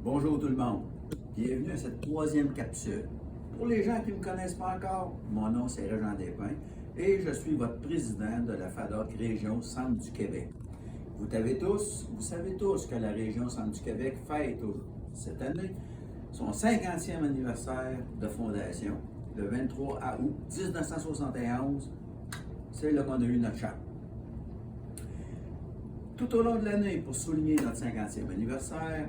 Bonjour tout le monde, bienvenue à cette troisième capsule. Pour les gens qui ne me connaissent pas encore, mon nom c'est Régent Despins et je suis votre président de la FADOC Région Centre du Québec. Vous savez tous que la Région Centre du Québec fête cette année son 50e anniversaire de fondation, le 23 août 1971. C'est là qu'on a eu notre charte. Tout au long de l'année, pour souligner notre 50e anniversaire,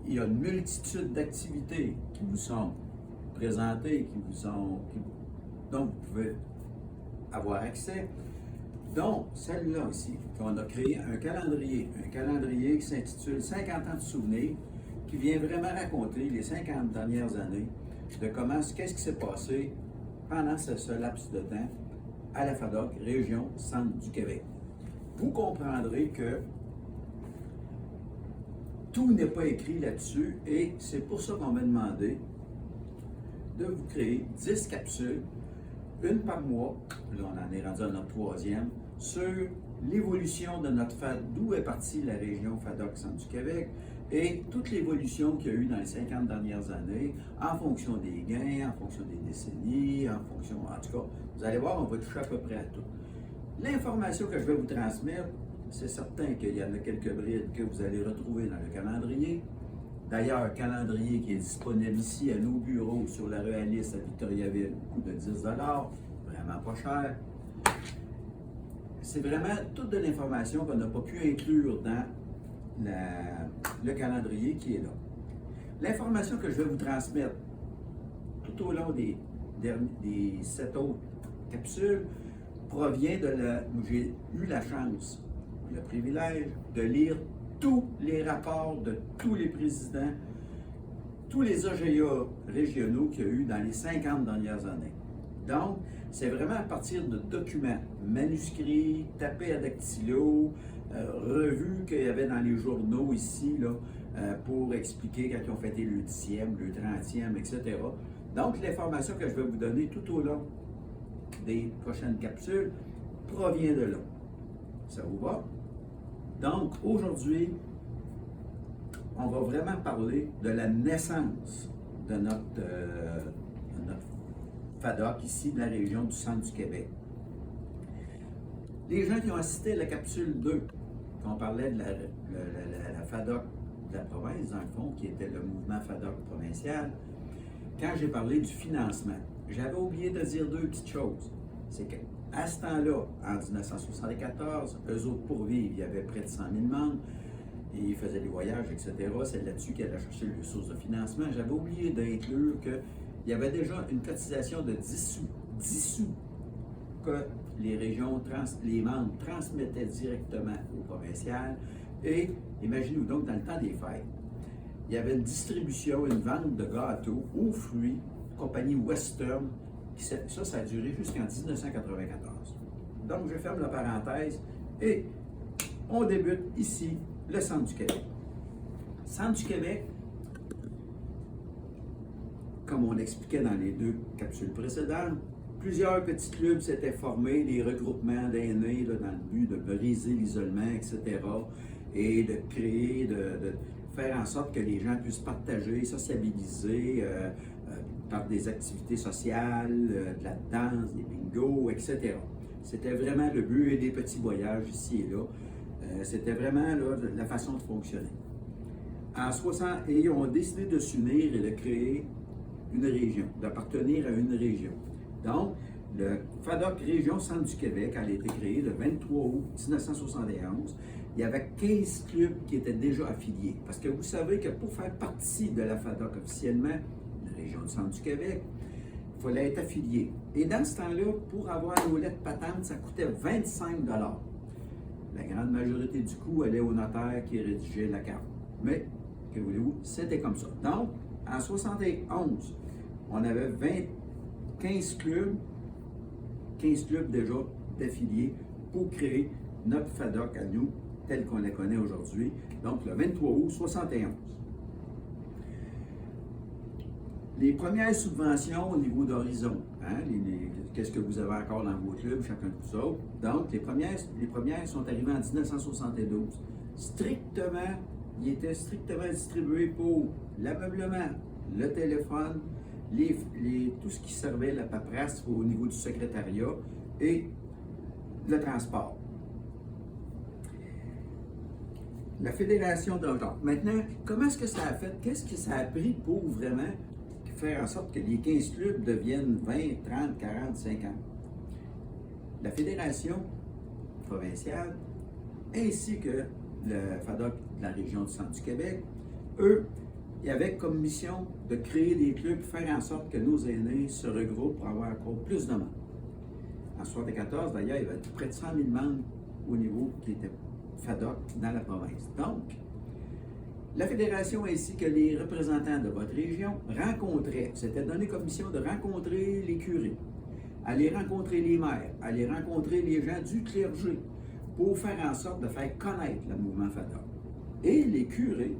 il y a une multitude d'activités qui vous sont présentées, dont vous pouvez avoir accès, dont celle-là aussi, qu'on a créé un calendrier qui s'intitule 50 ans de souvenirs, qui vient vraiment raconter les 50 dernières années de qu'est-ce qui s'est passé pendant ce laps de temps à la FADOC, Région Centre du Québec. Vous comprendrez que tout n'est pas écrit là-dessus et c'est pour ça qu'on m'a demandé de vous créer 10 capsules, une par mois, là on en est rendu à notre troisième, sur l'évolution de notre FADOC, d'où est partie la région FADOC Centre du Québec et toute l'évolution qu'il y a eu dans les 50 dernières années en fonction des gains, en fonction des décennies, en tout cas, vous allez voir, on va toucher à peu près à tout. L'information que je vais vous transmettre, c'est certain qu'il y en a quelques brides que vous allez retrouver dans le calendrier. D'ailleurs, calendrier qui est disponible ici à nos bureaux sur la rue Alice à Victoriaville, coût de 10 $, vraiment pas cher. C'est vraiment toute de l'information qu'on n'a pas pu inclure dans le calendrier qui est là. L'information que je vais vous transmettre tout au long des 7 autres capsules provient j'ai eu la chance, le privilège de lire tous les rapports de tous les présidents, tous les AGA régionaux qu'il y a eu dans les 50 dernières années. Donc, c'est vraiment à partir de documents, manuscrits, tapés à dactylo, revus qu'il y avait dans les journaux ici, là, pour expliquer quand ils ont fêté le 10e, le 30e, etc. Donc, l'information que je vais vous donner tout au long des prochaines capsules provient de là. Ça vous va? Donc, aujourd'hui, on va vraiment parler de la naissance de notre FADOC ici de la région du Centre du Québec. Les gens qui ont assisté à la capsule 2, quand on parlait de la FADOC de la province, dans le fond, qui était le mouvement FADOC provincial, quand j'ai parlé du financement, j'avais oublié de dire deux petites choses. C'est qu'à ce temps-là, en 1974, eux autres, pour vivre, il y avait près de 100 000 membres, et ils faisaient des voyages, etc. C'est là-dessus qu'ils allaient chercher les sources de financement. J'avais oublié d'inclure qu'il y avait déjà une cotisation de 10 sous que les membres transmettaient directement au provincial. Et imaginez-vous donc, dans le temps des fêtes, il y avait une distribution, une vente de gâteaux aux fruits, compagnie Western. Ça a duré jusqu'en 1994. Donc, je ferme la parenthèse et on débute ici, le Centre du Québec. Centre du Québec, comme on l'expliquait dans les deux capsules précédentes, plusieurs petits clubs s'étaient formés, des regroupements d'aînés dans le but de briser l'isolement, etc. et de créer, de faire en sorte que les gens puissent partager, sociabiliser par des activités sociales, de la danse, des bingos, etc. C'était vraiment le but et des petits voyages ici et là. C'était vraiment là, la façon de fonctionner. Et ils ont décidé de s'unir et de créer une région, d'appartenir à une région. Donc, le FADOC Région Centre du Québec, elle a été créée le 23 août 1971. Il y avait 15 clubs qui étaient déjà affiliés. Parce que vous savez que pour faire partie de la FADOC officiellement, la Région du Centre du Québec, il fallait être affilié. Et dans ce temps-là, pour avoir nos lettres patentes, ça coûtait 25 $. La grande majorité du coût allait au notaire qui rédigeait la carte. Mais, que voulez-vous, c'était comme ça. Donc, en 71, on avait 15 clubs déjà d'affiliés pour créer notre FADOC à nous, tel qu'on la connaît aujourd'hui, donc le 23 août 71. Les premières subventions au niveau d'Horizon, qu'est-ce que vous avez encore dans vos clubs, chacun de vous autres. Donc, les premières sont arrivées en 1972, strictement il était strictement distribué pour l'ameublement, le téléphone, tout ce qui servait la paperasse au niveau du secrétariat et le transport. La Fédération de genre. Maintenant, comment est-ce que ça a fait? Qu'est-ce que ça a pris pour vraiment faire en sorte que les 15 clubs deviennent 20, 30, 40, 50? La Fédération provinciale, ainsi que le FADOC de la région du Centre du Québec, eux, ils avaient comme mission de créer des clubs, faire en sorte que nos aînés se regroupent pour avoir encore plus de membres. En 1974, d'ailleurs, il y avait près de 100 000 membres au niveau qui était FADOC dans la province. Donc, la Fédération ainsi que les représentants de votre région rencontraient, c'était donné comme mission de rencontrer les curés, aller rencontrer les maires, aller rencontrer les gens du clergé pour faire en sorte de faire connaître le mouvement FADOC. Et les curés,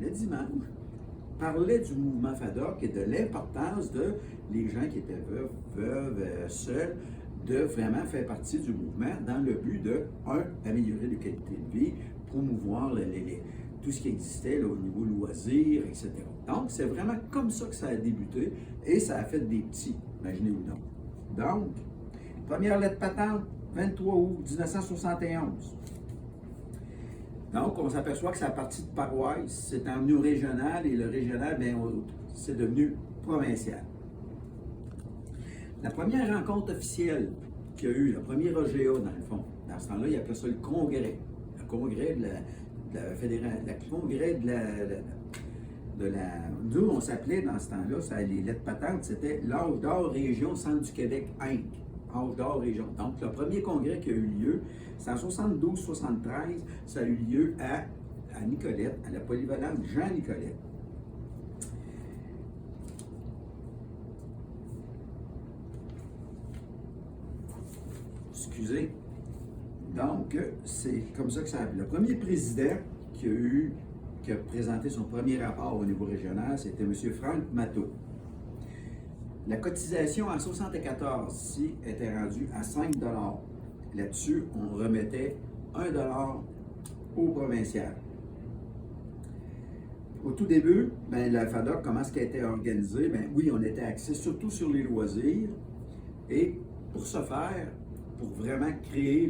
le dimanche, parlaient du mouvement FADOC et de l'importance de les gens qui étaient veuves, seuls, de vraiment faire partie du mouvement dans le but de, améliorer les qualités de vie, promouvoir tout ce qui existait là, au niveau loisirs, etc. Donc, c'est vraiment comme ça que ça a débuté et ça a fait des petits, imaginez-vous donc. Donc, première lettre patente, 23 août 1971. Donc, on s'aperçoit que c'est à partir de paroisse, c'est emmené au régional et le régional, bien, c'est devenu provincial. La première rencontre officielle qu'il y a eu, le premier OGA dans le fond, dans ce temps-là, il appelait ça le congrès. Le congrès de la fédération, le congrès de la. Nous, on s'appelait dans ce temps-là, ça, les lettres patentes, c'était l'Âge d'or Région Centre du Québec Inc. Âge d'or Région. Donc, le premier congrès qui a eu lieu, c'est en 72-73, ça a eu lieu à Nicolette, à la polyvalente Jean-Nicolette. Excusez. Donc, c'est comme ça que ça a été. Le premier président qui a présenté son premier rapport au niveau régional, c'était M. Franck Matteau. La cotisation en 1974 ici était rendue à 5 $. Là-dessus, on remettait 1 $ au provincial. Au tout début, la FADOC, comment est-ce qu'elle était organisée? Oui, on était axé surtout sur les loisirs. Et pour ce faire, pour vraiment créer,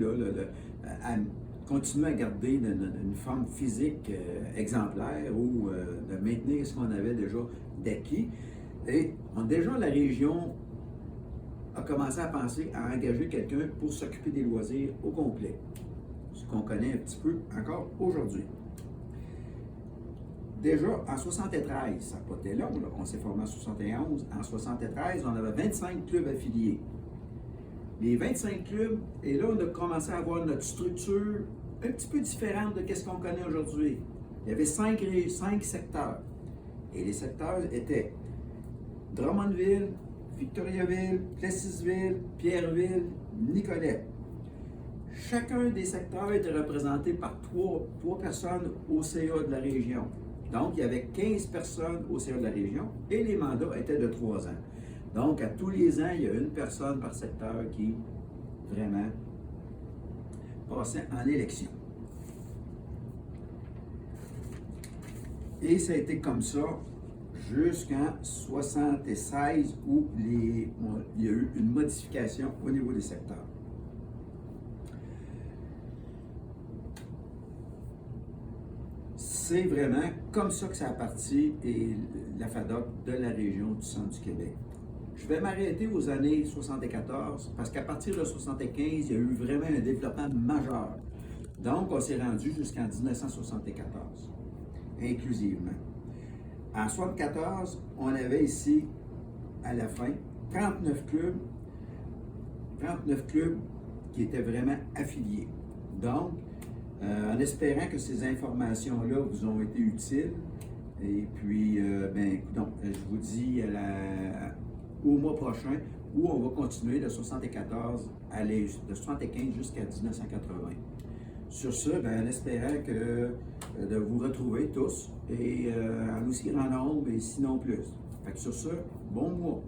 continuer à garder une forme physique exemplaire ou de maintenir ce qu'on avait déjà d'acquis. Et déjà, la région a commencé à penser à engager quelqu'un pour s'occuper des loisirs au complet, ce qu'on connaît un petit peu encore aujourd'hui. Déjà, en 73, ça n'a pas été long, là. On s'est formé en 71. En 73, on avait 25 clubs affiliés. Les 25 clubs, et là, on a commencé à avoir notre structure un petit peu différente de ce qu'on connaît aujourd'hui. Il y avait 5 secteurs. Et les secteurs étaient Drummondville, Victoriaville, Plessisville, Pierreville, Nicolette. Chacun des secteurs était représenté par 3 personnes au CA de la région. Donc, il y avait 15 personnes au CA de la région et les mandats étaient de 3 ans. Donc, à tous les ans, il y a une personne par secteur qui, vraiment, passait en élection. Et ça a été comme ça jusqu'en 1976 où il y a eu une modification au niveau des secteurs. C'est vraiment comme ça que ça a parti et la FADOC de la région du Centre du Québec. Je vais m'arrêter aux années 74 parce qu'à partir de 75, il y a eu vraiment un développement majeur. Donc, on s'est rendu jusqu'en 1974, inclusivement. En 1974, on avait ici, à la fin, 39 clubs qui étaient vraiment affiliés. Donc, en espérant que ces informations-là vous ont été utiles, et puis, donc, je vous dis au mois prochain, où on va continuer de 74 aller de 75 jusqu'à 1980. Sur ce, en espérant de vous retrouver tous, et en aussi grand nombre, et sinon plus. Fait que sur ce, bon mois.